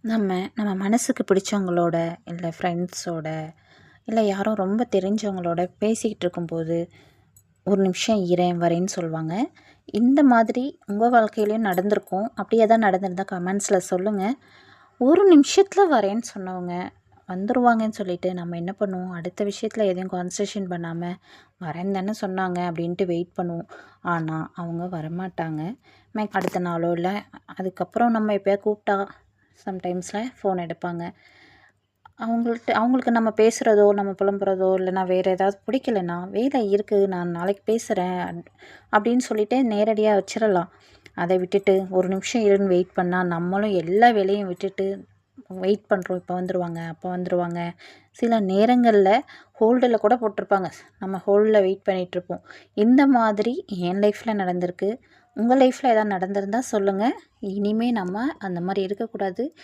நம்ம மனசுக்கு பிடிச்சவங்களோட, இல்ல ஃப்ரெண்ட்ஸோட, இல்ல யாரோ ரொம்ப தெரிஞ்சவங்களோட பேசிக்கிட்டு இருக்கும்போது, "ஒரு நிமிஷம் இரேன், வரேன்னு" சொல்லுவாங்க. இந்த மாதிரி உங்க வாழ்க்கையிலயும் நடந்திருக்கும். அப்படி எதாவது நடந்திருந்தா கமெண்ட்ஸ்ல சொல்லுங்க. ஒரு நிமிஷத்துல வரேன்னு சொன்னவங்க, வந்துருவாங்கன்னு சொல்லிட்டு நம்ம என்ன பண்ணுவோம், அடுத்த விஷயத்துல எதையும் கான்சன்ட்ரேஷன் பண்ணாம, "வரேன்னு தானே சொன்னாங்க" அப்படின்ட்டு வெயிட் பண்ணுவோம். ஆனா, அவங்க வரமாட்டாங்க. அடுத்த நாளோ, இல்ல அதுக்கப்புறம் நம்ம எப்பயாவது கூப்பிட்டா சம்டைம்ஸில் ஃபோன் எடுப்பாங்க. அவங்களுக்கு நம்ம பேசுகிறதோ, நம்ம புலம்புறதோ, இல்லைனா வேறு ஏதாவது பிடிக்கலன்னா, "வேலை இருக்குது, நான் நாளைக்கு பேசுகிறேன்" அப்படின்னு சொல்லிட்டு நேரடியாக வச்சிடலாம். அதை விட்டுட்டு, "ஒரு நிமிஷம் இருன்னு" வெயிட் பண்ணால், நம்மளும் எல்லா வேலையும் விட்டுட்டு வெயிட் பண்ணுறோம். இப்போ வந்துருவாங்க, அப்போ வந்துருவாங்க. சில நேரங்களில் ஹோல்டில் கூட போட்டிருப்பாங்க. நம்ம ஹோல்டில் வெயிட் பண்ணிகிட்ருப்போம். இந்த மாதிரி என் லைஃப்பில் நடந்திருக்கு. உங்கள் லைஃப்பில் எதாவது நடந்திருந்தால் சொல்லுங்கள். இனிமேல் நம்ம அந்த மாதிரி இருக்கக்கூடாது.